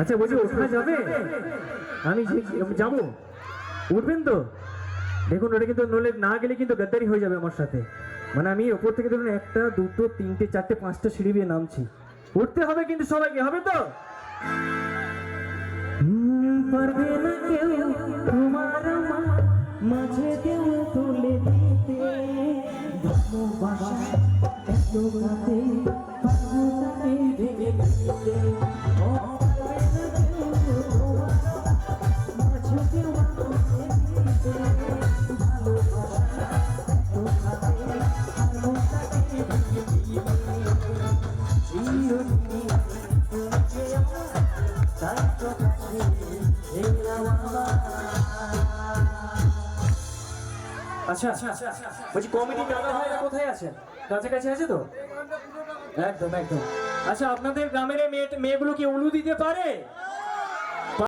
আচ্ছা বলছি ওখানে যাবে, আমি যাবো, উঠবেন তো? দেখুন ওটা কিন্তু নলে না গেলে কিন্তু গাদ্দারি হয়ে যাবে আমার সাথে। মানে আমি ওপর থেকে ধরুন 1টা 2টো 3টে 4টে 5টা সিঁড়ি দিয়ে নামছি, উঠতে হবে কিন্তু সবাইকে, হবে তো? পারবে না কেউ তোমার আমার মাঝে কেউ তুলে দিতে, ভালোবাসা এত রাতে পাগলাতে ভেঙে দিতে। আচ্ছা বলছি কমিটি দাদা ভাইরা কোথায় আছেন? কাছাকাছি আছে তো? একদম একদম। আচ্ছা আপনাদের গ্রামের মেয়েগুলো কি উলু দিতে পারে?